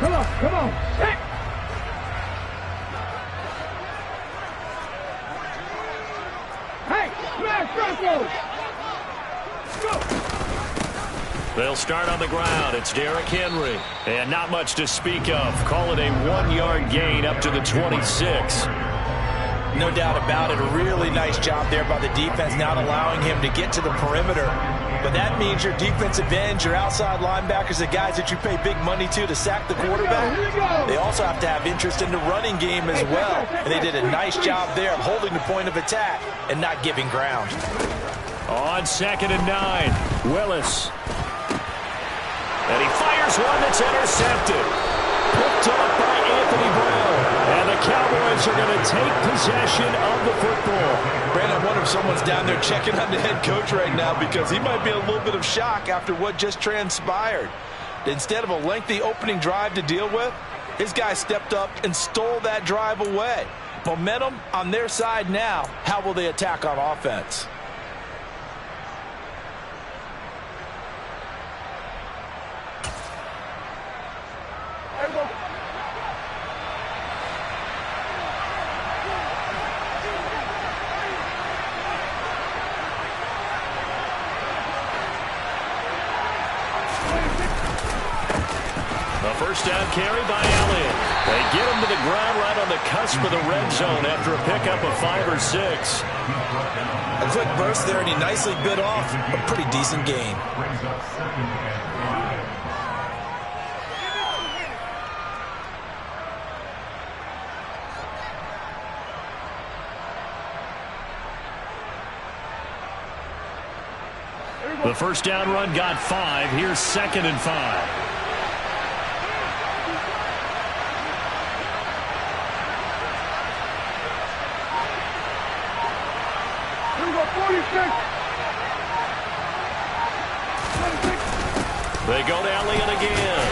Come on. Hey. Hey, smash Bronco. Go. They'll start on the ground. It's Derrick Henry. And not much to speak of. Call it a 1-yard gain up to the 26. No doubt about it. A really nice job there by the defense, not allowing him to get to the perimeter. But that means your defensive ends, your outside linebackers, the guys that you pay big money to sack the quarterback, they also have to have interest in the running game as well. And they did a nice job there of holding the point of attack and not giving ground. On 2nd and 9, Willis. And he fires one that's intercepted. Picked up by Anthony Brown. And the Cowboys are going to take possession of the football. Brandon, I wonder if someone's down there checking on the head coach right now, because he might be in a little bit of shock after what just transpired. Instead of a lengthy opening drive to deal with, his guy stepped up and stole that drive away. Momentum on their side now. How will they attack on offense? First down carry by Elliott. They get him to the ground right on the cusp of the red zone after a pickup of 5 or 6. A quick burst there, and he nicely bit off a pretty decent gain. The first down run got 5. Here's 2nd and 5. They go to Elliott again.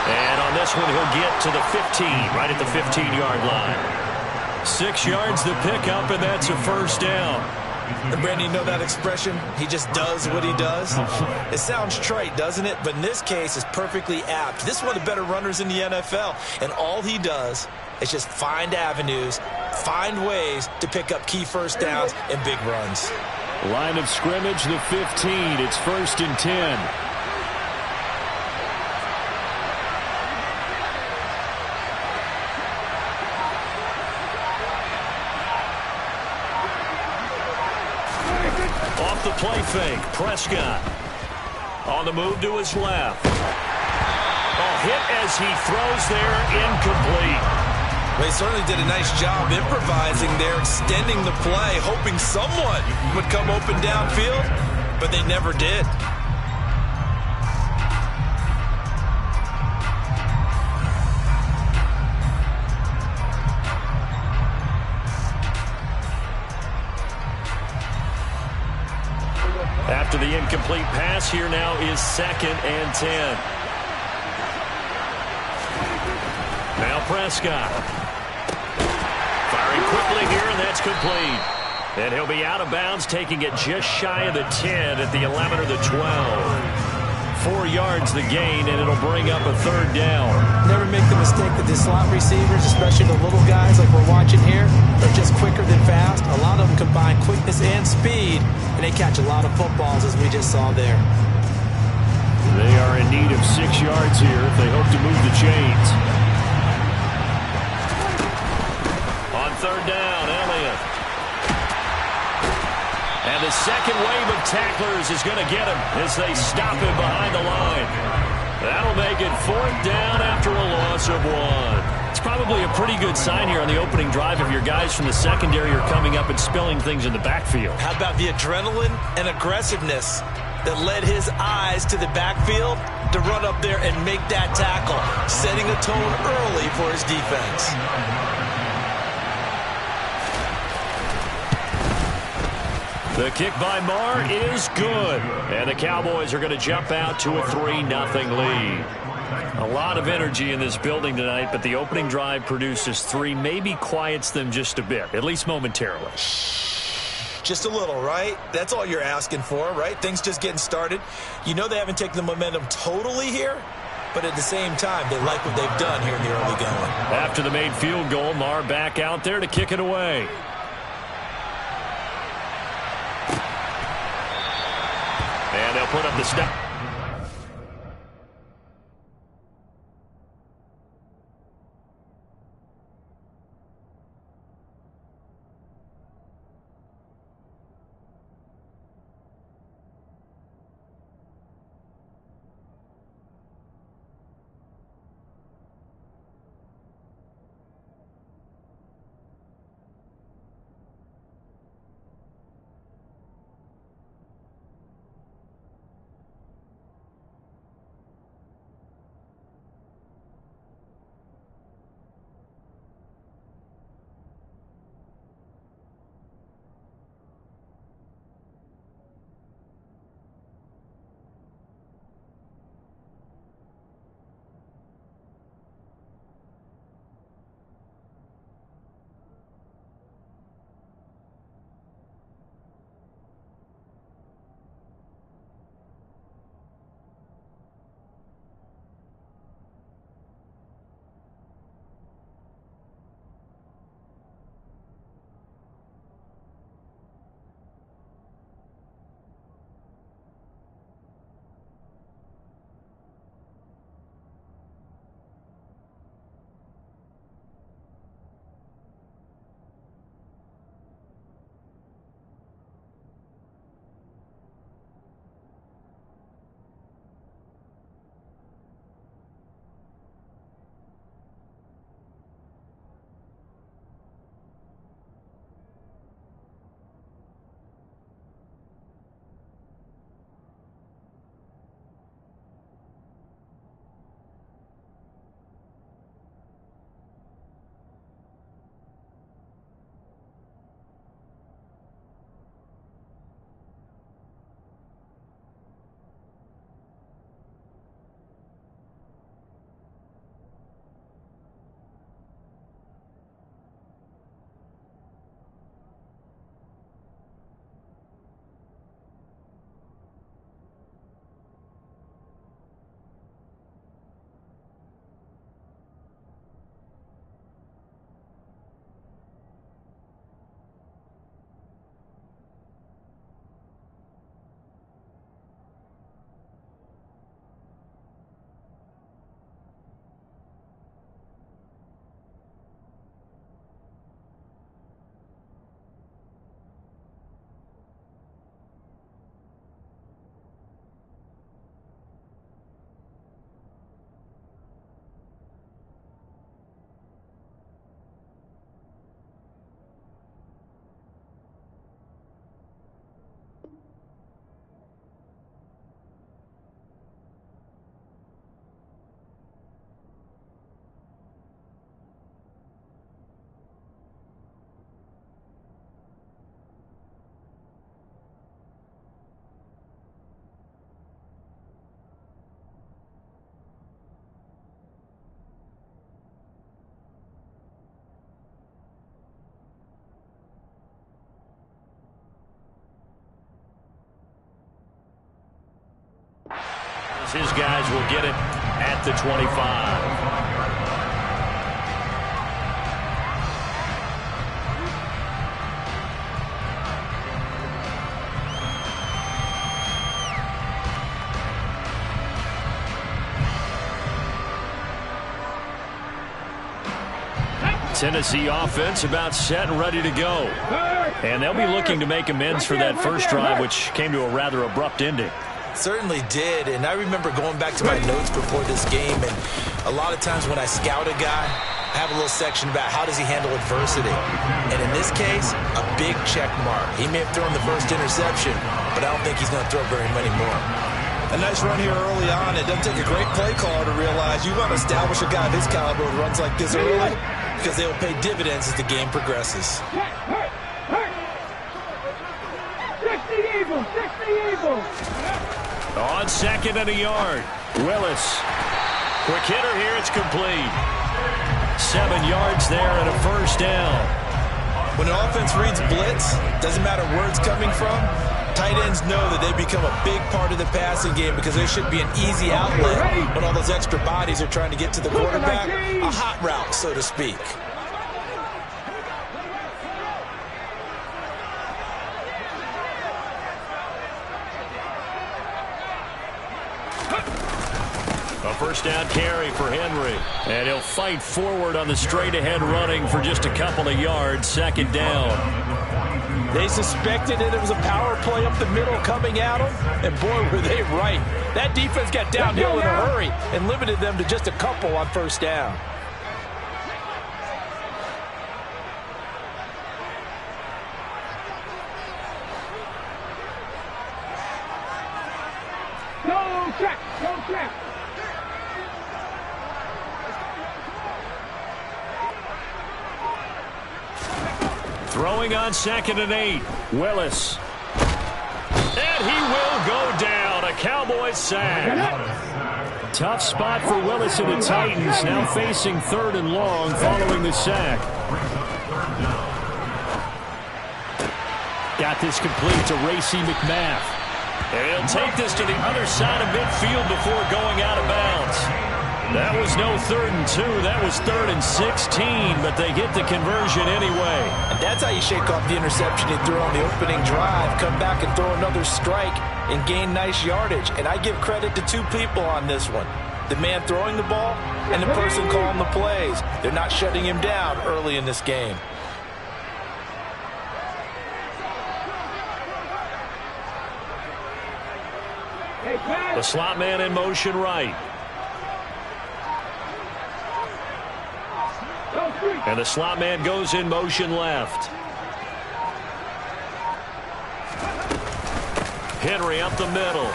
And on this one, he'll get to the 15, right at the 15-yard line. 6 yards to pick up, and that's a first down. And Brandon, you know that expression? He just does what he does. It sounds trite, doesn't it? But in this case, it's perfectly apt. This is one of the better runners in the NFL, and all he does is just find avenues, find ways to pick up key first downs and big runs. Line of scrimmage, the 15. It's 1st and 10. Off the play fake, Prescott. On the move to his left. Hit as he throws there, incomplete. Well, he certainly did a nice job improvising there, extending the play, hoping someone would come open downfield, but they never did. After the incomplete pass, here now is 2nd and 10. Now Prescott. Firing quickly here, and that's complete. And he'll be out of bounds, taking it just shy of the 10 at the 11 or the 12. 4 yards the gain, and it'll bring up a 3rd down. Never make the mistake that the slot receivers, especially the little guys like we're watching here, are just quicker than fast. A lot of them combine quickness and speed, and they catch a lot of footballs, as we just saw there. They are in need of 6 yards here if they hope to move the chains. On 3rd down, Elliott. And the second wave of tacklers is going to get him as they stop him behind the line. That'll make it 4th down after a loss of 1. It's probably a pretty good sign here on the opening drive if your guys from the secondary are coming up and spilling things in the backfield. How about the adrenaline and aggressiveness that led his eyes to the backfield to run up there and make that tackle, setting a tone early for his defense. The kick by Marr is good. And the Cowboys are going to jump out to a 3-0 lead. A lot of energy in this building tonight, but the opening drive produces 3, maybe quiets them just a bit, at least momentarily. Just a little, right? That's all you're asking for, right? Things just getting started. You know they haven't taken the momentum totally here, but at the same time, they like what they've done here in the early going. After the made field goal, Marr back out there to kick it away. And they'll put up the stop. His guys will get it at the 25. Tennessee offense about set and ready to go. And they'll be looking to make amends for that first drive, which came to a rather abrupt ending. Certainly did, and I remember going back to my notes before this game, and a lot of times when I scout a guy, I have a little section about how does he handle adversity. And in this case, a big check mark. He may have thrown the first interception, but I don't think he's going to throw very many more. A nice run here early on. It doesn't take a great play caller to realize you want to establish a guy of his caliber who runs like this early, because they will pay dividends as the game progresses. 60 evil. On second and a yard, Willis. Quick hitter here, it's complete. 7 yards there and a first down. When an offense reads blitz, doesn't matter where it's coming from, Tight ends know that they become a big part of the passing game because there should be an easy outlet when all those extra bodies are trying to get to the quarterback. A hot route, so to speak. A first down carry for Henry. And he'll fight forward on the straight-ahead running for just a couple of yards. Second down. They suspected it was a power play up the middle coming at them, and boy, were they right. That defense got downhill in a hurry and limited them to just a couple on first down. No check, no check. Throwing on 2nd and 8. Willis. And he will go down. A Cowboys sack. Tough spot for Willis and the Titans. Now facing 3rd and long following the sack. Got this complete to Racey McMath. And he'll take this to the other side of midfield before going out of bounds. That was no 3rd and 2. That was 3rd and 16, but they get the conversion anyway. And that's how you shake off the interception you threw on the opening drive. Come back and throw another strike and gain nice yardage. And I give credit to two people on this one. The man throwing the ball and the person calling the plays. They're not shutting him down early in this game. The slot man in motion right. And the slot man goes in motion left. Henry up the middle.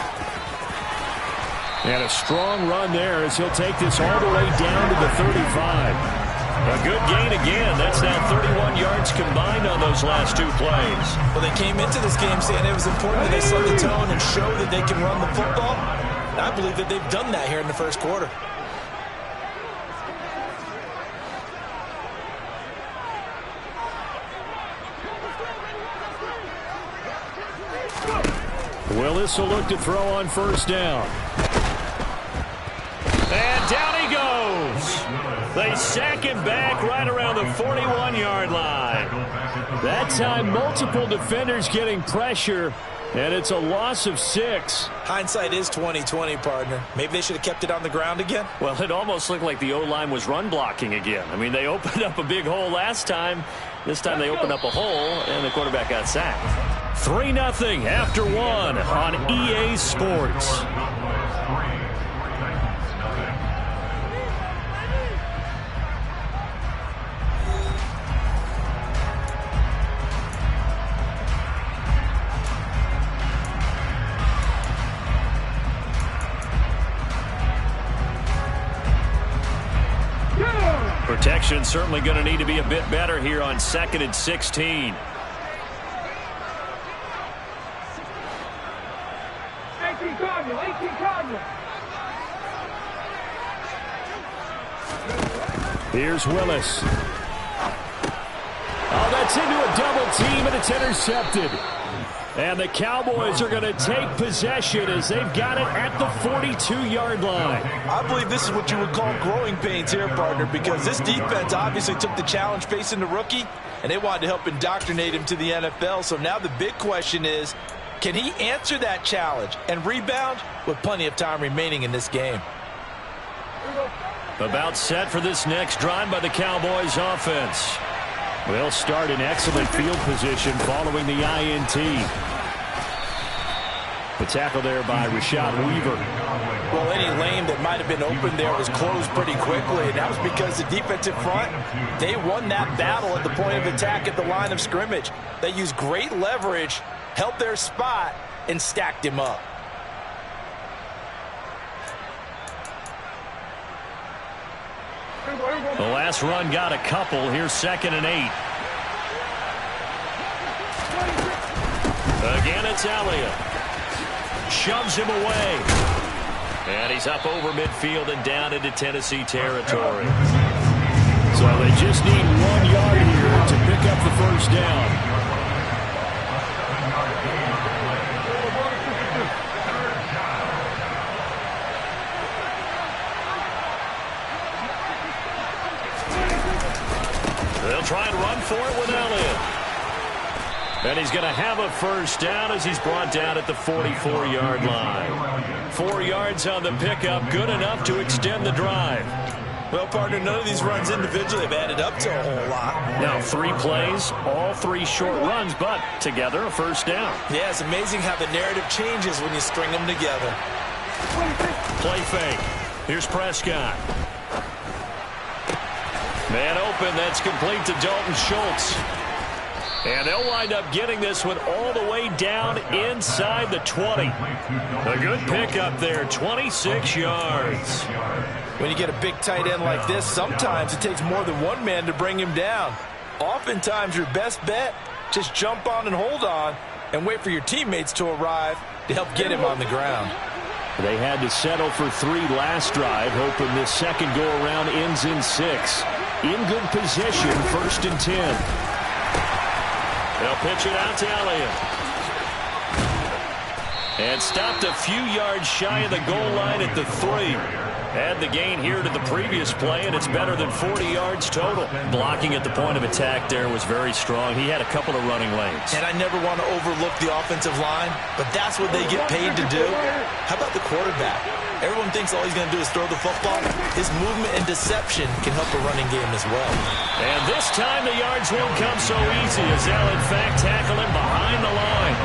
And a strong run there as he'll take this all the way down to the 35. A good gain again. That's now 31 yards combined on those last two plays. Well, they came into this game saying it was important that they set the tone and show that they can run the football. And I believe that they've done that here in the first quarter. Willis will look to throw on first down. And down he goes. They sack him back right around the 41-yard line. That time, multiple defenders getting pressure, and it's a loss of 6. Hindsight is 20/20, partner. Maybe they should have kept it on the ground again. Well, it almost looked like the O-line was run blocking again. I mean, they opened up a big hole last time. This time they opened up a hole, and the quarterback got sacked. 3-0 after 1 on EA Sports. Protection certainly going to need to be a bit better here on 2nd and 16. 18 Cardinal, 18 Cardinal. Here's Willis. Oh, that's into a double team, and it's intercepted. And the Cowboys are going to take possession as they've got it at the 42-yard line. I believe this is what you would call growing pains here, partner, because this defense obviously took the challenge facing the rookie, and they wanted to help indoctrinate him to the NFL. So now the big question is, can he answer that challenge and rebound with plenty of time remaining in this game? About set for this next drive by the Cowboys offense. They'll start in excellent field position following the INT. The tackle there by Rashad Weaver. Well, any lane that might have been open there was closed pretty quickly, and that was because the defensive front, they won that battle at the point of attack at the line of scrimmage. They used great leverage, held their spot, and stacked him up. The last run got a couple. Here's 2nd and 8. Again, it's Elliott. Shoves him away. And he's up over midfield and down into Tennessee territory. So they just need 1 yard here to pick up the first down. They'll try and run for it with Elliott. And he's going to have a first down as he's brought down at the 44-yard line. 4 yards on the pickup, good enough to extend the drive. Well, partner, none of these runs individually have added up to a whole lot. Now 3 plays, all 3 short runs, but together a first down. Yeah, it's amazing how the narrative changes when you string them together. Play fake. Here's Prescott. Man open, that's complete to Dalton Schultz. And they'll wind up getting this one all the way down inside the 20. A good pickup there, 26 yards. When you get a big tight end like this, sometimes it takes more than one man to bring him down. Oftentimes, your best bet, just jump on and hold on and wait for your teammates to arrive to help get him on the ground. They had to settle for 3 last drive, hoping this second go-around ends in 6. In good position, 1st and 10. They'll pitch it out to Elliott. And stopped a few yards shy of the goal line at the 3. Add the gain here to the previous play, and it's better than 40 yards total. Blocking at the point of attack there was very strong. He had a couple of running lanes. And I never want to overlook the offensive line, but that's what they get paid to do. How about the quarterback? Everyone thinks all he's going to do is throw the football. His movement and deception can help a running game as well. And this time the yards won't come so easy as they'll in fact tackle him behind the line.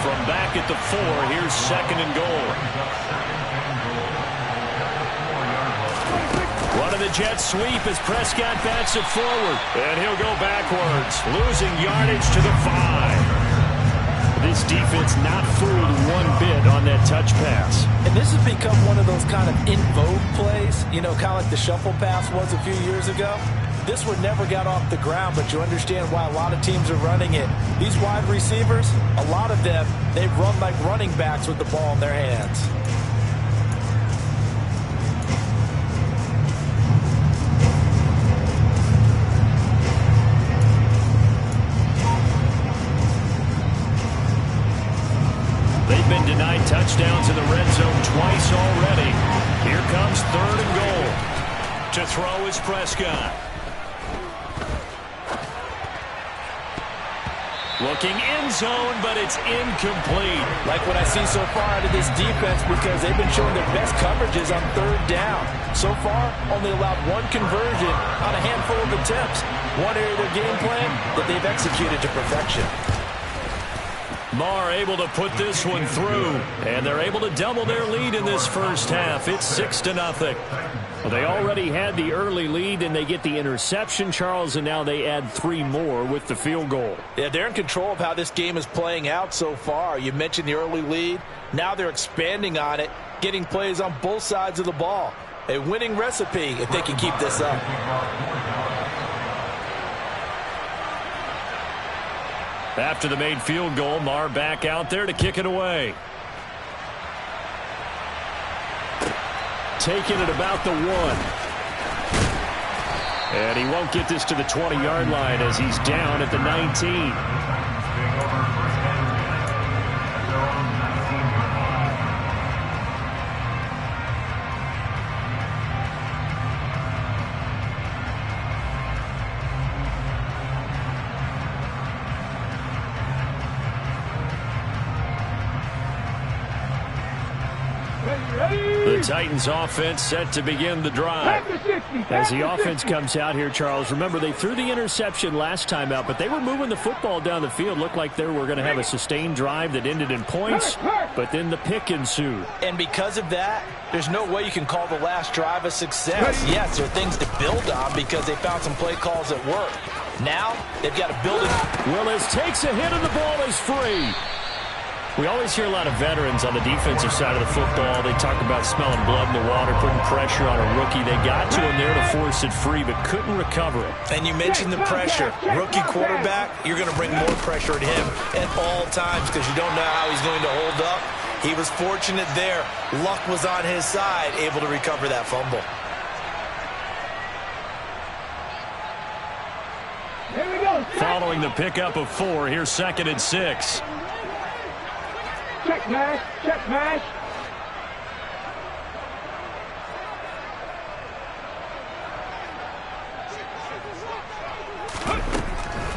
From back at the 4, here's 2nd and goal. Running the jet sweep as Prescott bats it forward. And he'll go backwards, losing yardage to the 5. This defense not fooled one bit on that touch pass. And this has become one of those kind of in vogue plays, you know, kind of like the shuffle pass was a few years ago. This one never got off the ground, but you understand why a lot of teams are running it. These wide receivers, a lot of them, they run like running backs with the ball in their hands. They've been denied touchdowns in the red zone twice already. Here comes 3rd and goal. To throw is Prescott. Looking end zone, but it's incomplete. Like what I see so far out of this defense, because they've been showing their best coverages on 3rd down. So far, only allowed 1 conversion on a handful of attempts. One area of their game plan that they've executed to perfection. Marr able to put this one through, and they're able to double their lead in this first half. It's 6-0. Well, they already had the early lead, and they get the interception, Charles, and now they add 3 more with the field goal. Yeah, they're in control of how this game is playing out so far. You mentioned the early lead. Now they're expanding on it, getting plays on both sides of the ball. A winning recipe if they can keep this up. After the made field goal, Marr back out there to kick it away. Taking it about the 1. And he won't get this to the 20-yard line as he's down at the 19. The Titans offense set to begin the drive. As the offense comes out here, Charles, remember they threw the interception last time out, but they were moving the football down the field. Looked like they were going to have a sustained drive that ended in points, but then the pick ensued. And because of that, there's no way you can call the last drive a success. Yes, there are things to build on because they found some play calls that work. Now, they've got to build it. Willis takes a hit and the ball is free. We always hear a lot of veterans on the defensive side of the football. They talk about smelling blood in the water, putting pressure on a rookie. They got to him there to force it free, but couldn't recover it. And you mentioned the pressure. Rookie quarterback, you're going to bring more pressure at him at all times because you don't know how he's going to hold up. He was fortunate there. Luck was on his side, able to recover that fumble. Here we go. Following the pickup of 4, here's 2nd and 6. Check mash, check mash.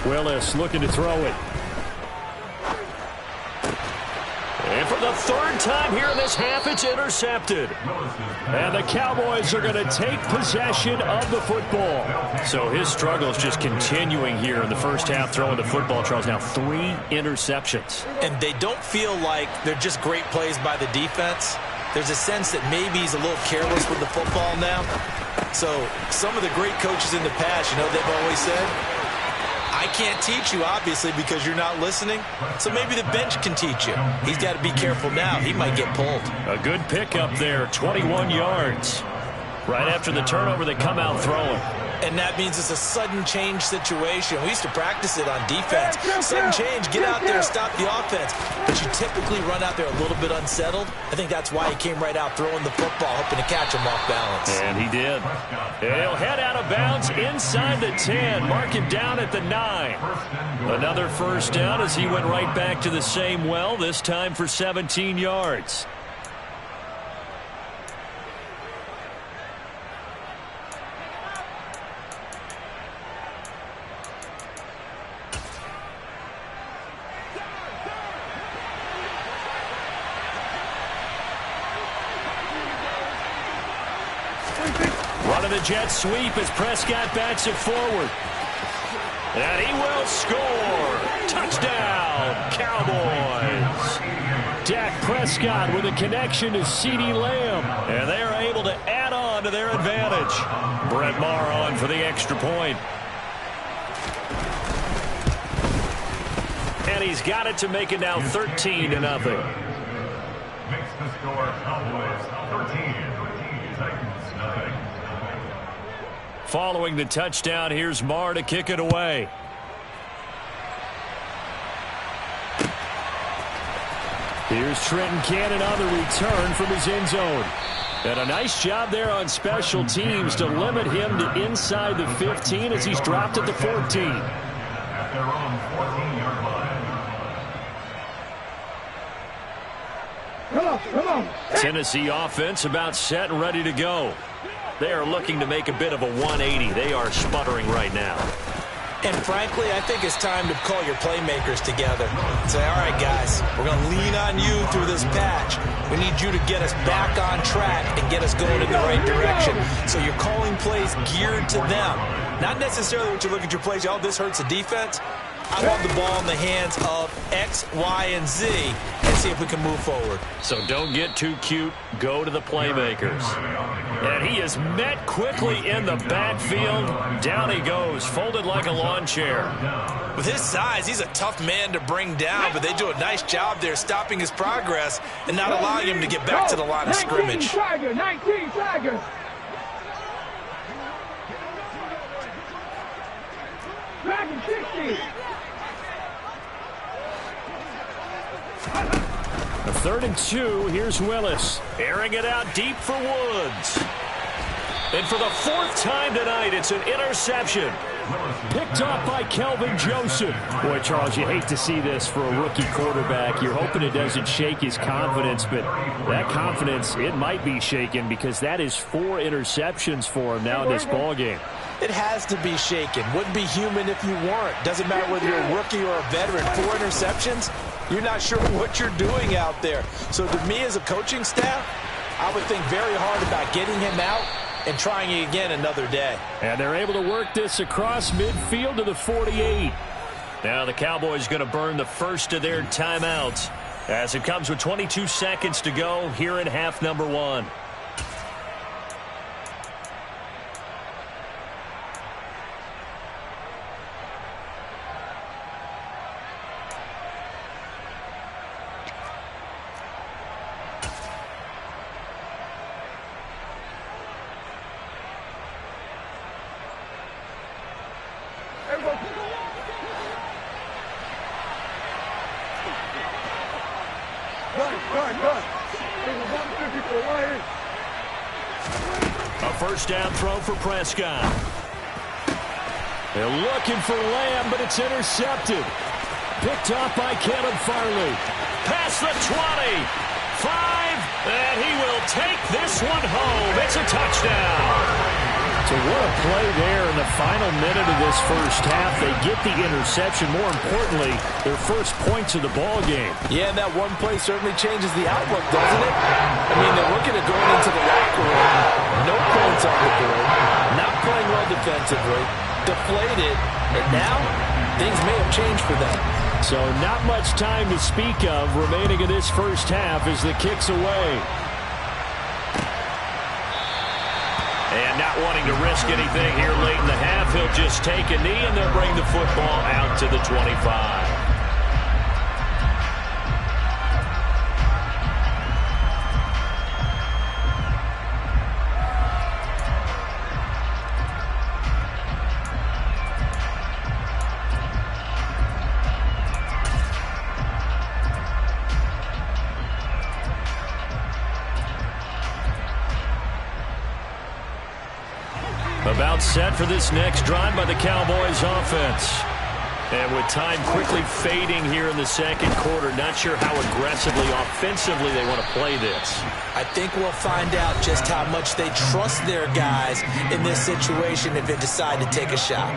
Willis looking to throw it. And for the third time here in this half, it's intercepted. And the Cowboys are going to take possession of the football. So his struggle is just continuing here in the first half, throwing the football. Charles, now 3 interceptions. And they don't feel like they're just great plays by the defense. There's a sense that maybe he's a little careless with the football now. So some of the great coaches in the past, you know, they've always said, I can't teach you, obviously, because you're not listening. So maybe the bench can teach you. He's got to be careful now. He might get pulled. A good pickup there, 21 yards. Right after the turnover, they come out throwing. And that means it's a sudden change situation. We used to practice it on defense. Sudden change, get out there, stop the offense. But you typically run out there a little bit unsettled. I think that's why he came right out throwing the football, hoping to catch him off balance. And he did. And he'll head out of bounds inside the 10. Mark him down at the 9. Another first down as he went right back to the same well, this time for 17 yards. Running the jet sweep as Prescott backs it forward. And he will score. Touchdown, Cowboys. Dak Prescott with a connection to CeeDee Lamb. And they are able to add on to their advantage. Brett Maher on for the extra point. And he's got it to make it now 13-0. Makes the score Cowboys 13. Titans nothing. Following the touchdown, here's Maher to kick it away. Here's Trenton Cannon on the return from his end zone. And a nice job there on special teams to limit him to inside the 15 as he's dropped at the 14. At their own 14-yard line. Come on. Tennessee offense about set and ready to go. They are looking to make a bit of a 180. They are sputtering right now. And frankly, I think it's time to call your playmakers together. Say, all right, guys, we're going to lean on you through this patch. We need you to get us back on track and get us going in the right direction. So you're calling plays geared to them. Not necessarily what you look at your plays, oh, this hurts the defense. I want the ball in the hands of X, Y, and Z and see if we can move forward. So don't get too cute. Go to the playmakers. And he is met quickly in the backfield. Down he goes, folded like a lawn chair. With his size, he's a tough man to bring down, but they do a nice job there stopping his progress and not allowing him to get back to the line of scrimmage. 19 Tigers. Dragon 60. A 3rd and 2. Here's Willis. Airing it out deep for Woods. And for the 4th time tonight, it's an interception. Picked off by Kelvin Joseph. Boy, Charles, you hate to see this for a rookie quarterback. You're hoping it doesn't shake his confidence, but that confidence, it might be shaken because that is 4 interceptions for him now in this ballgame. It has to be shaken. Wouldn't be human if you weren't. Doesn't matter whether you're a rookie or a veteran. 4 interceptions, you're not sure what you're doing out there. So to me as a coaching staff, I would think very hard about getting him out and trying it again another day. And they're able to work this across midfield to the 48. Now the Cowboys going to burn the first of their timeouts as it comes with 22 seconds to go here in half number 1. A first down throw for Prescott. They're looking for Lamb, but it's intercepted. Picked off by Caleb Farley. Past the 20. 5, and he will take this one home. It's a touchdown. So what a play there in the final minute of this first half. They get the interception. More importantly, their first points of the ball game. Yeah, and that one play certainly changes the outlook, doesn't it? I mean, they're looking at going into the locker room, no points on the board, not playing well defensively, deflated, and now things may have changed for them. So not much time to speak of remaining in this first half as the kick's away. And not wanting to risk anything here late in the half, he'll just take a knee and they'll bring the football out to the 25. About set for this next drive by the Cowboys offense. And with time quickly fading here in the second quarter, not sure how aggressively, offensively they want to play this. I think we'll find out just how much they trust their guys in this situation if they decide to take a shot.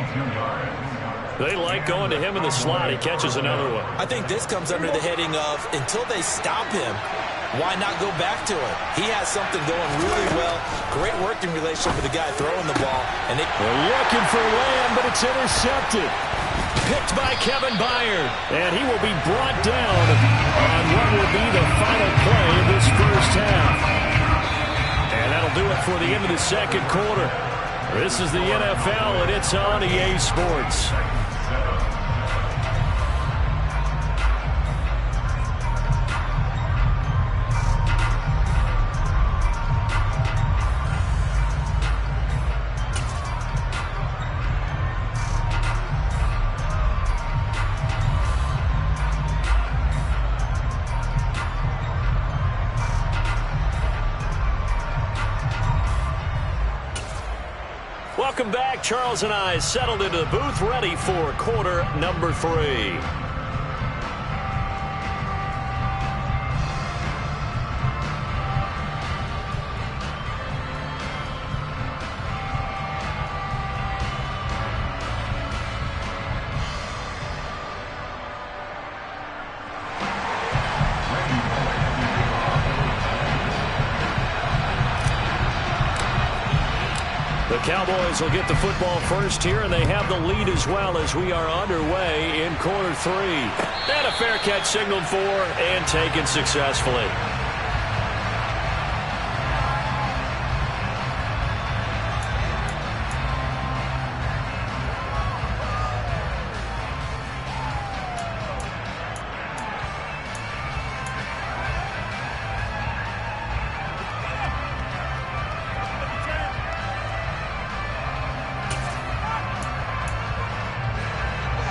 They like going to him in the slot. He catches another one. I think this comes under the heading of until they stop him, why not go back to it? He has something going really well. Great working relationship with the guy throwing the ball. And they're looking for Lamb, but it's intercepted. Picked by Kevin Byard. And he will be brought down on what will be the final play of this first half. And that'll do it for the end of the second quarter. This is the NFL, and it's on EA Sports. Welcome back. Charles and I settled into the booth, ready for quarter number 3. The Cowboys will get the football first here, and they have the lead as well as we are underway in quarter 3. And a fair catch signaled for and taken successfully.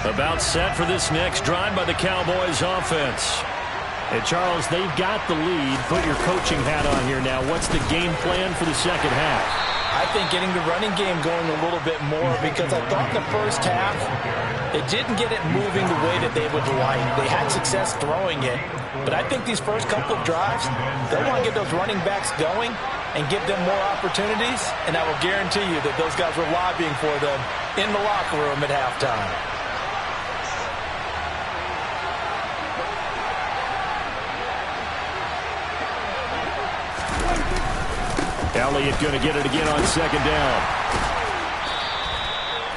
About set for this next drive by the Cowboys offense. And Charles, they've got the lead. Put your coaching hat on here now. What's the game plan for the second half? I think getting the running game going a little bit more, because I thought the first half, it didn't get it moving the way that they would like. They had success throwing it. But I think these first couple of drives, they want to get those running backs going and give them more opportunities. And I will guarantee you that those guys were lobbying for them in the locker room at halftime. Elliott going to get it again on second down.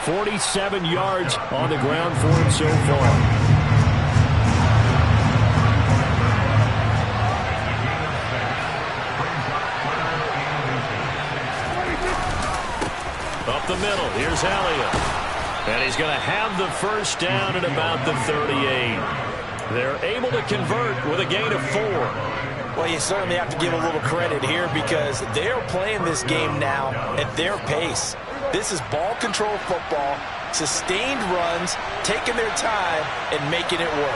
47 yards on the ground for him so far. Up the middle, here's Elliott. And he's going to have the first down at about the 38. They're able to convert with a gain of 4. Well, you certainly have to give a little credit here because they're playing this game now at their pace. This is ball control football, sustained runs, taking their time and making it work.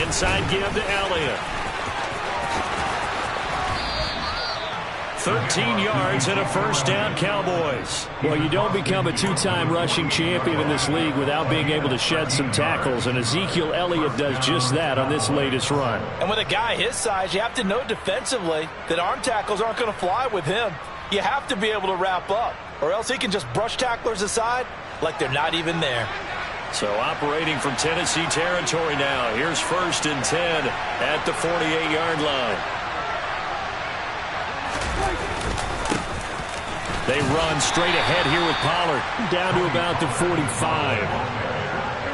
Inside give to Elliott. 13 yards and a first down, Cowboys. Well, you don't become a two-time rushing champion in this league without being able to shed some tackles, and Ezekiel Elliott does just that on this latest run. And with a guy his size, you have to know defensively that arm tackles aren't going to fly with him. You have to be able to wrap up, or else he can just brush tacklers aside like they're not even there. So operating from Tennessee territory now. Here's 1st and 10 at the 48-yard line. They run straight ahead here with Pollard. Down to about the 45.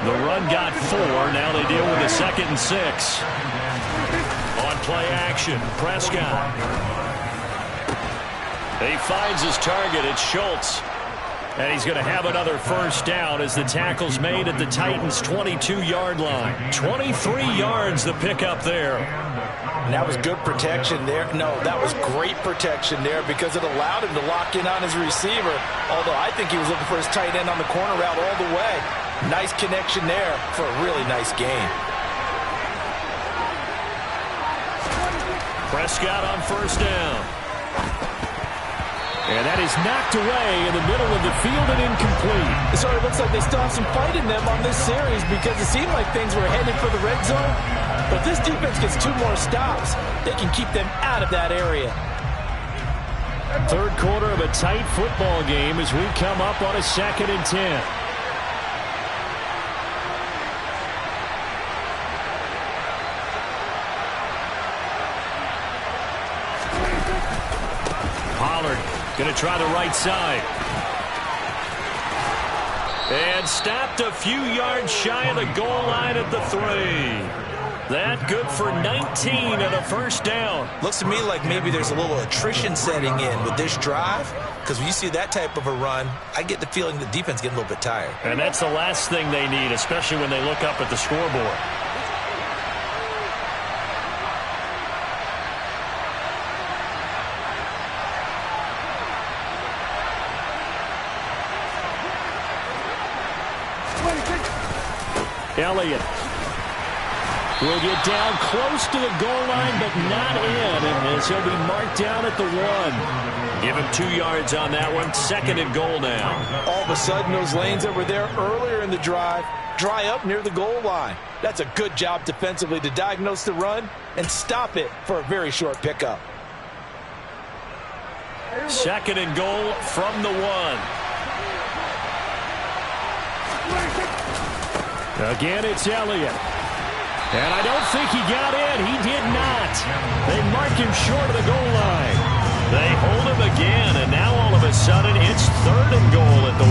The run got 4. Now they deal with a 2nd and 6. On play action, Prescott. He finds his target. It's Schultz. And he's going to have another first down as the tackle's made at the Titans' 22-yard line. 23 yards the pickup there. And that was good protection there. No, that was great protection there because it allowed him to lock in on his receiver. Although I think he was looking for his tight end on the corner route all the way. Nice connection there for a really nice gain. Prescott on first down. And that is knocked away in the middle of the field and incomplete. So it looks like they still have some fight in them on this series because it seemed like things were headed for the red zone. But this defense gets 2 more stops. They can keep them out of that area. Third quarter of a tight football game as we come up on a 2nd and 10. Pollard going to try the right side. And stopped a few yards shy of the goal line at the 3. That good for 19 and a first down. Looks to me like maybe there's a little attrition setting in with this drive, because when you see that type of a run, I get the feeling the defense getting a little bit tired. And that's the last thing they need, especially when they look up at the scoreboard. Elliott will get down close to the goal line, but not in, and as he'll be marked down at the 1. Give him 2 yards on that one. 2nd and goal now. All of a sudden, those lanes that were there earlier in the drive dry up near the goal line. That's a good job defensively to diagnose the run and stop it for a very short pickup. 2nd and goal from the 1. Again, it's Elliott. And I don't think he got in. He did not. They mark him short of the goal line. They hold him again, and now all of a sudden it's 3rd and goal at the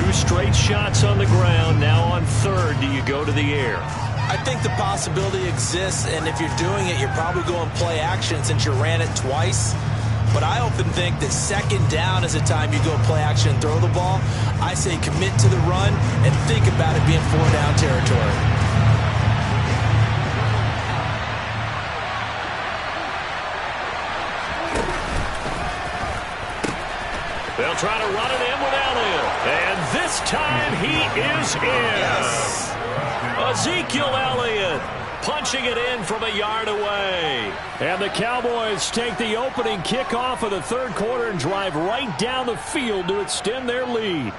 1. 2 straight shots on the ground. Now on 3rd, do you go to the air? I think the possibility exists, and if you're doing it, you're probably going play action since you ran it twice. But I often think that 2nd down is the time you go play action and throw the ball. I say commit to the run and think about it being 4-down territory. They'll try to run it in with Elliott. And this time he is in. Yes. Ezekiel Elliott punching it in from a yard away. And the Cowboys take the opening kickoff of the 3rd quarter and drive right down the field to extend their lead.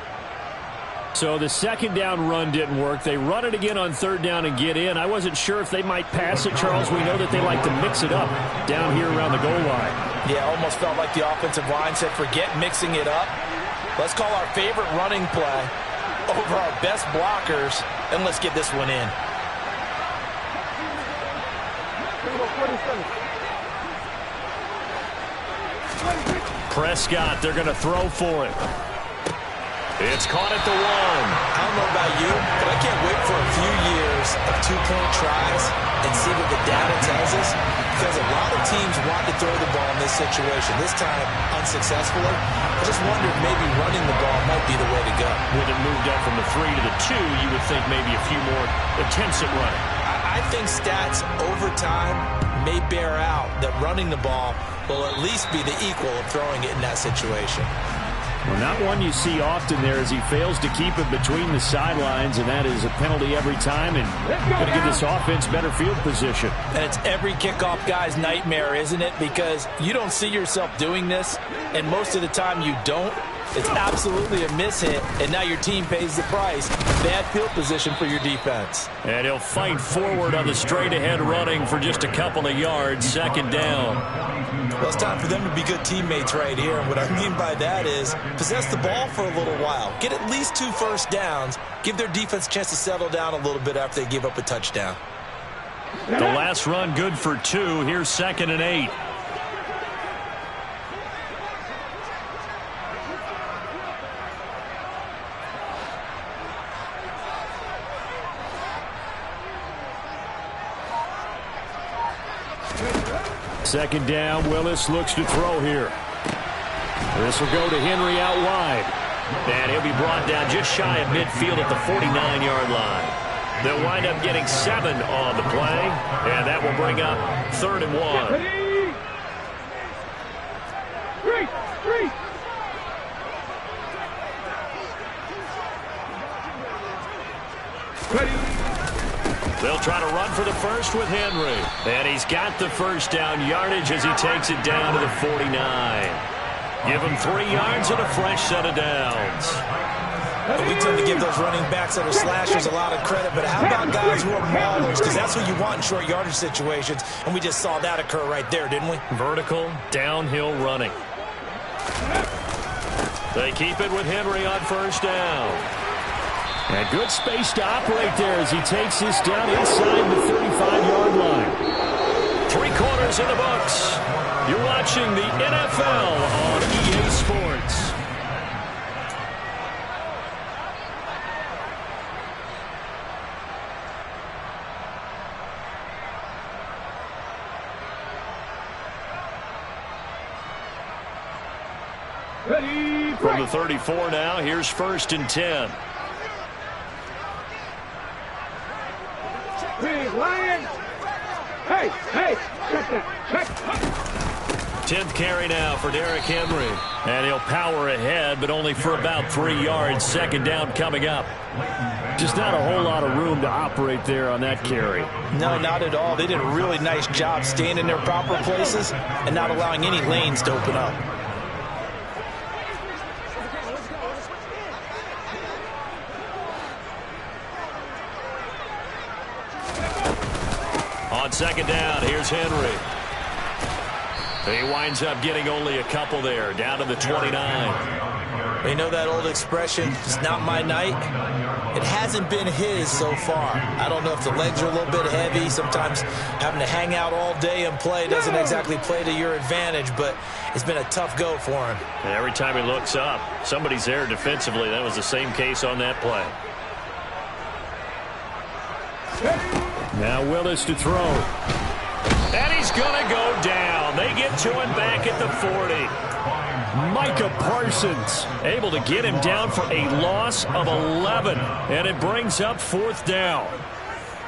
So the 2nd down run didn't work. They run it again on 3rd down and get in. I wasn't sure if they might pass it, Charles. We know that they like to mix it up down here around the goal line. Yeah, almost felt like the offensive line said, forget mixing it up. Let's call our favorite running play over our best blockers, and let's get this one in. Prescott, they're going to throw for it. It's caught at the 1. I don't know about you, but I can't wait for a few years of 2-point tries and see what the data tells us, because a lot of teams want to throw the ball in this situation. This time, unsuccessfully. I just wonder if maybe running the ball might be the way to go. With it moved up from the 3 to the 2, you would think maybe a few more attempts at running. I think stats over time may bear out that running the ball will at least be the equal of throwing it in that situation. Well, not one you see often there as he fails to keep it between the sidelines, and that is a penalty every time, and going to give this offense better field position. And it's every kickoff guy's nightmare, isn't it? Because you don't see yourself doing this, and most of the time you don't. It's absolutely a mishit, and now your team pays the price. Bad field position for your defense. And he'll fight forward on the straight-ahead running for just a couple of yards, second down. Well, it's time for them to be good teammates right here. And what I mean by that is possess the ball for a little while. Get at least 2 first downs. Give their defense a chance to settle down a little bit after they give up a touchdown. The last run good for 2. Here's 2nd and 8. Second down, Willis looks to throw here. This will go to Henry out wide. And he'll be brought down just shy of midfield at the 49-yard line. They'll wind up getting 7 on the play, and that will bring up 3rd and 1. They'll try to run for the first with Henry. And he's got the first down yardage as he takes it down to the 49. Give him 3 yards and a fresh set of downs. And we tend to give those running backs that are slashers a lot of credit, but how about guys who are maulers? Because that's what you want in short yardage situations, and we just saw that occur right there, didn't we? Vertical, downhill running. They keep it with Henry on first down. And good space to operate there as he takes this down inside the 35-yard line. 3 quarters in the books. You're watching the NFL on EA Sports. From the 34 now, here's 1st and 10. Big Lion. Hey, check that. Check. 10th carry now for Derrick Henry. And he'll power ahead, but only for about 3 yards. Second down coming up. Just not a whole lot of room to operate there on that carry. No, not at all. They did a really nice job staying in their proper places and not allowing any lanes to open up. On second down, here's Henry. He winds up getting only a couple there, down to the 29. You know that old expression, it's not my night? It hasn't been his so far. I don't know if the legs are a little bit heavy. Sometimes having to hang out all day and play doesn't exactly play to your advantage, but it's been a tough go for him. And every time he looks up, somebody's there defensively. That was the same case on that play. Now Willis to throw. And he's going to go down. They get to him back at the 40. Micah Parsons able to get him down for a loss of 11. And it brings up 4th down.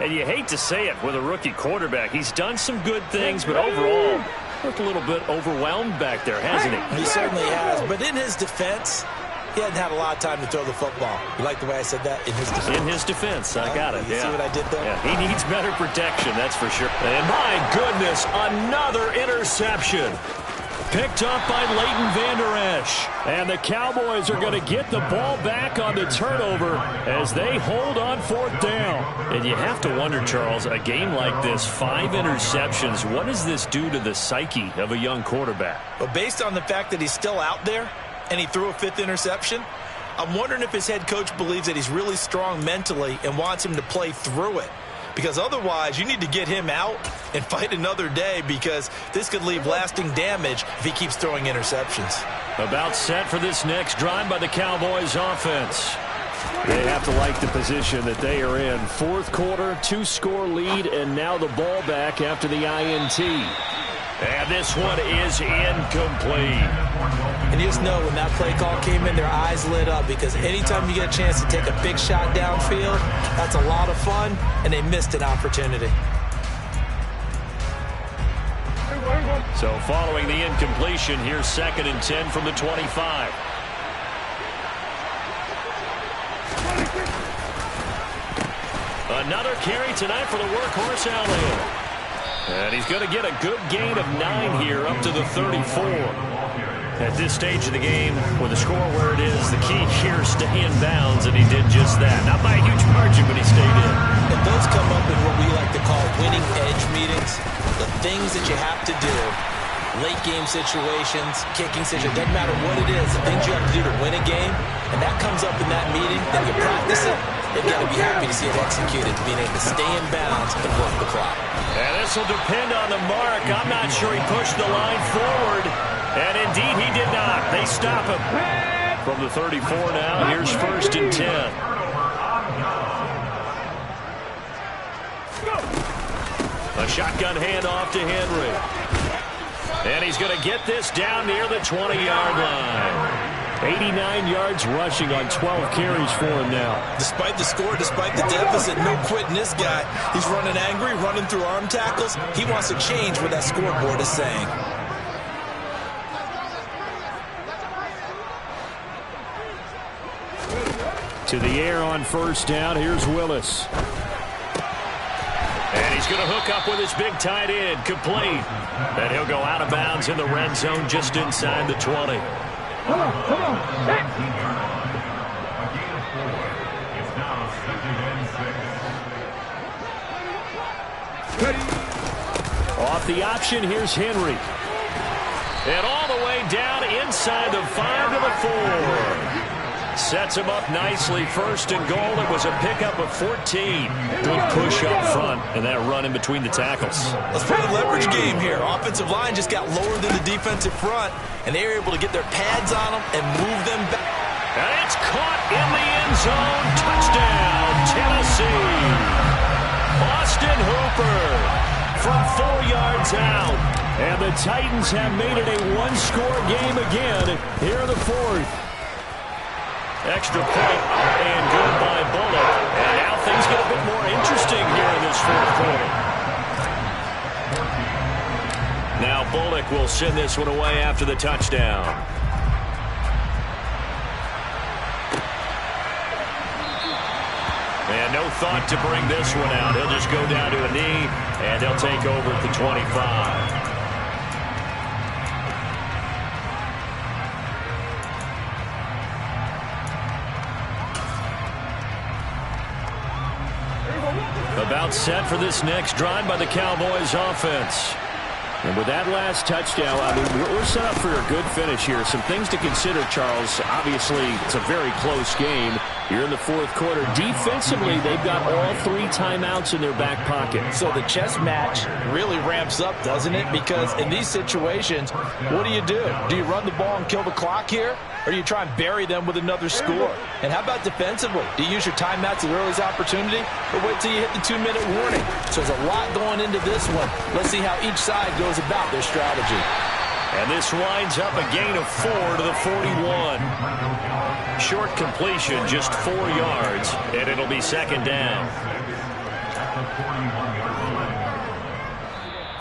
And you hate to say it with a rookie quarterback. He's done some good things, but overall, looked a little bit overwhelmed back there, hasn't he? He certainly has. But in his defense, he hasn't had a lot of time to throw the football. You like the way I said that? In his defense. In his defense. I got it. You see what I did there? Yeah, he needs better protection, that's for sure. And my goodness, another interception. Picked up by Leighton Vander Esch. And the Cowboys are going to get the ball back on the turnover as they hold on 4th down. And you have to wonder, Charles, a game like this, 5 interceptions, what does this do to the psyche of a young quarterback? Well, based on the fact that he's still out there and he threw a 5th interception, I'm wondering if his head coach believes that he's really strong mentally and wants him to play through it. Because otherwise, you need to get him out and fight another day, because this could leave lasting damage if he keeps throwing interceptions. About set for this next drive by the Cowboys offense. They have to like the position that they are in. 4th quarter, 2-score lead, and now the ball back after the INT. And this one is incomplete. And you just know when that play call came in, their eyes lit up, because anytime you get a chance to take a big shot downfield, that's a lot of fun, and they missed an opportunity. So following the incompletion, here's 2nd and 10 from the 25. Another carry tonight for the workhorse Elliott. And he's going to get a good gain of 9 here, up to the 34. At this stage of the game, with the score where it is, the key here is stay in bounds, and he did just that. Not by a huge margin, but he stayed in. And those come up in what we like to call winning edge meetings. The things that you have to do, late game situations, kicking situations, doesn't matter what it is, the things you have to do to win a game, and that comes up in that meeting, then you practice it, you've got to be happy to see it executed, being able to stay in bounds and work the clock. And this will depend on the mark. I'm not sure he pushed the line forward. And indeed, he did not. They stop him. From the 34 now, here's 1st and 10. A shotgun handoff to Henry. And he's going to get this down near the 20-yard line. 89 yards rushing on 12 carries for him now. Despite the score, despite the deficit, no quitting this guy. He's running angry, running through arm tackles. He wants to change what that scoreboard is saying. To the air on 1st down. Here's Willis. And he's going to hook up with his big tight end. Complete. And he'll go out of bounds in the red zone just inside the 20. Come on. Hey. A gain of 4. It's now 2nd and 6. Off the option, here's Henry. And all the way down inside the 5 to the 4. Sets him up nicely. 1st and goal. It was a pickup of 14. Good push up front, and that run in between the tackles. Let's play the leverage game here. Offensive line just got lower than the defensive front, and they were able to get their pads on them and move them back. And it's caught in the end zone. Touchdown, Tennessee. Austin Hooper from 4 yards out. And the Titans have made it a one-score game again here in the 4th. Extra point and good by Bullock. And now things get a bit more interesting here in this 4th quarter. Now Bullock will send this one away after the touchdown. And no thought to bring this one out. He'll just go down to a knee, and they'll take over at the 25. About set for this next drive by the Cowboys offense. And with that last touchdown, I mean, we're set up for a good finish here. Some things to consider, Charles. Obviously, it's a very close game. You're in the 4th quarter. Defensively, they've got all 3 timeouts in their back pocket. So the chess match really ramps up, doesn't it? Because in these situations, what do? Do you run the ball and kill the clock here? Or do you try and bury them with another score? And how about defensively? Do you use your timeouts at the earliest opportunity? Or wait till you hit the 2-minute warning? So there's a lot going into this one. Let's see how each side goes about their strategy. And this winds up a gain of 4 to the 41. Short completion, just 4 yards, and it'll be 2nd down.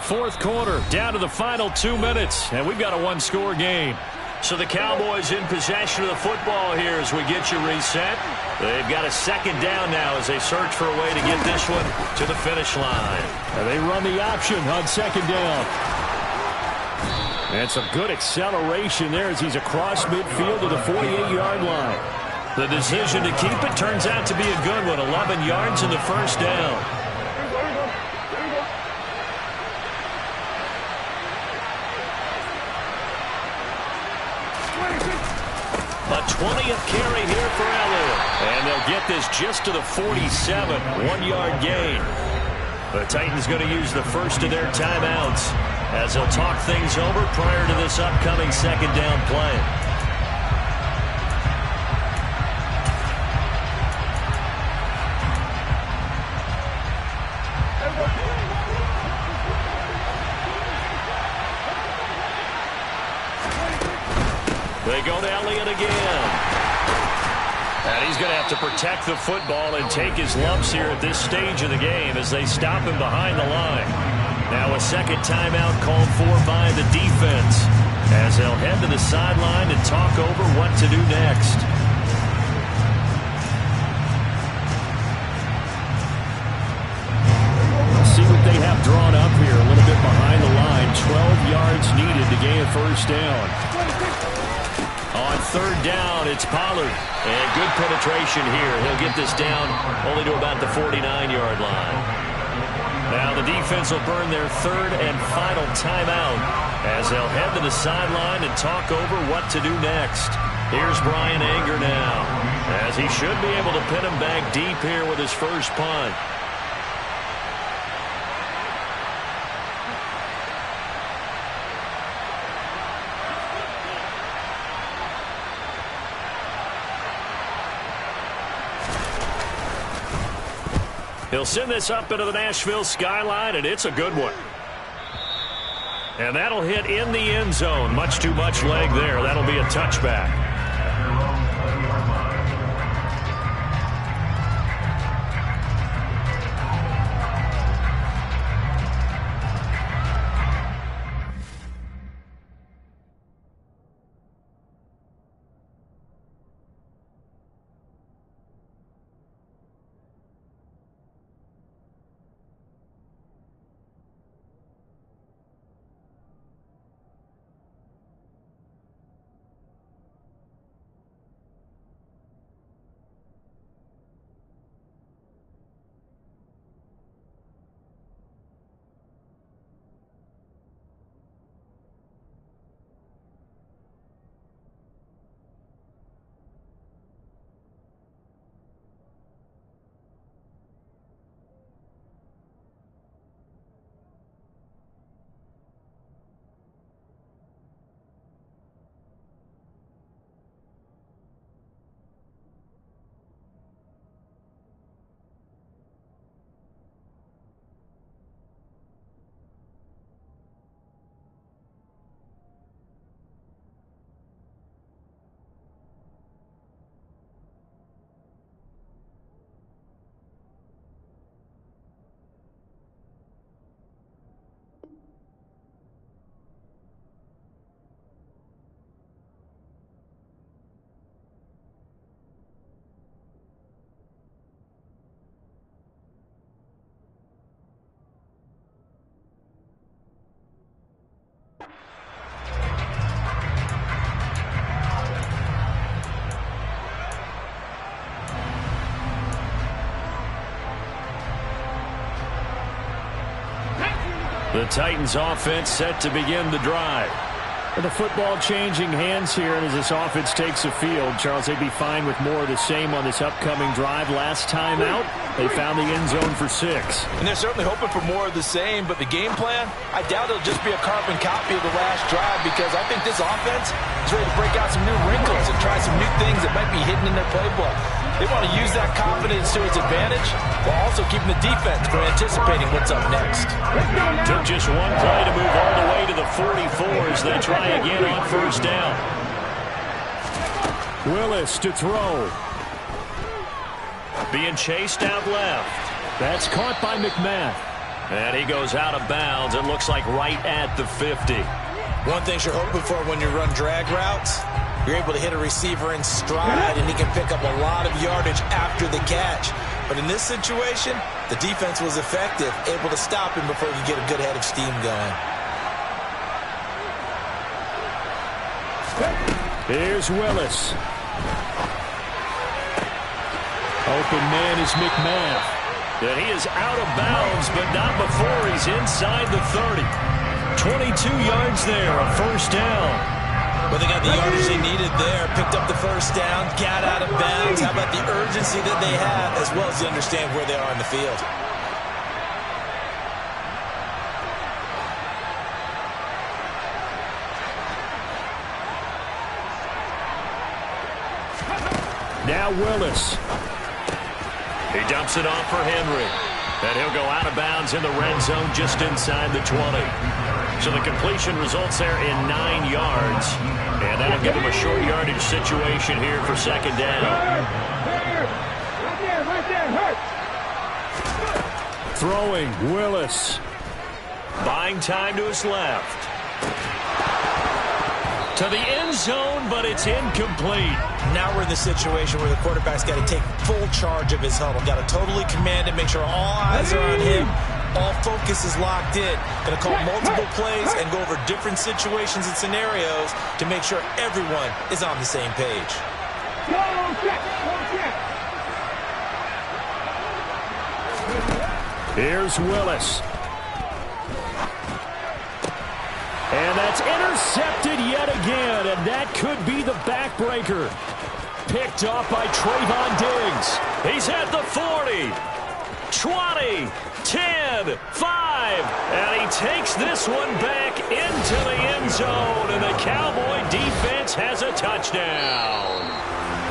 4th quarter, down to the final 2 minutes, and we've got a one-score game. So the Cowboys in possession of the football here as we get you reset. They've got a 2nd down now as they search for a way to get this one to the finish line. And they run the option on 2nd down. And some good acceleration there as he's across midfield to the 48-yard line. The decision to keep it turns out to be a good one. 11 yards in the 1st down. A 20th carry here for Elliott. And they'll get this just to the 47. 1-yard gain. The Titans going to use the first of their timeouts as they'll talk things over prior to this upcoming 2nd down play. They go to Elliott again. And he's going to have to protect the football and take his lumps here at this stage of the game as they stop him behind the line. Now a 2nd timeout called for by the defense as they'll head to the sideline and talk over what to do next. 12 yards needed to gain a first down. On third down, it's Pollard. And good penetration here. He'll get this down only to about the 49-yard line. Now the defense will burn their third and final timeout as they'll head to the sideline and talk over what to do next. Here's Brian Anger now, as he should be able to pin him back deep here with his first punt. He'll send this up into the Nashville skyline, and it's a good one. And that'll hit in the end zone. Much too much leg there. That'll be a touchback. The Titans offense set to begin the drive. The football changing hands here, and as this offense takes the field, Charles, they'd be fine with more of the same on this upcoming drive. Last time out, they found the end zone for 6. And they're certainly hoping for more of the same, but the game plan, I doubt it'll just be a carbon copy of the last drive, because I think this offense is ready to break out some new wrinkles and try some new things that might be hidden in their playbook. They want to use that confidence to its advantage while also keeping the defense from anticipating what's up next. Took just one play to move all the way to the 44 as they try again on first down. Willis to throw. Being chased out left. That's caught by McMath. And he goes out of bounds. It looks like right at the 50. One thing you're hoping for when you run drag routes, you're able to hit a receiver in stride, and he can pick up a lot of yardage after the catch. But in this situation, the defense was effective, able to stop him before he could get a good head of steam going. Here's Willis. Open man is McMath. And he is out of bounds, but not before he's inside the 30. 22 yards there, a first down. But they got the yardage they needed there, picked up the first down, got out of bounds. How about the urgency that they have, as well as they understand where they are in the field? Now Willis. He dumps it off for Henry. And he'll go out of bounds in the red zone just inside the 20. So the completion results there in 9 yards. And that'll give him a short yardage situation here for second down. Right there, Throwing, Willis. Buying time to his left. To the end zone, but it's incomplete. Now we're in the situation where the quarterback's got to take full charge of his huddle. Got to totally command it, make sure all eyes are on him. All focus is locked in. Going to call multiple plays and go over different situations and scenarios to make sure everyone is on the same page. Here's Willis. And that's intercepted yet again, and that could be the backbreaker. Picked off by Trayvon Diggs. He's at the 40, 20, 10, 5, and he takes this one back into the end zone, and the Cowboy defense has a touchdown.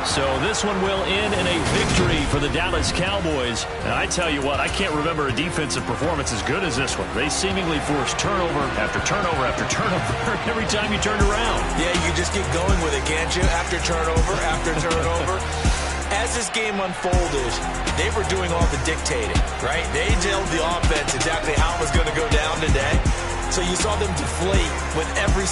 So this one will end in a victory for the Dallas Cowboys. And I tell you what, I can't remember a defensive performance as good as this one. They seemingly forced turnover after turnover after turnover every time you turned around. Yeah, you just keep going with it, can't you? After turnover. As this game unfolded, they were doing all the dictating, right? They told the offense exactly how it was going to go down today. So you saw them deflate with every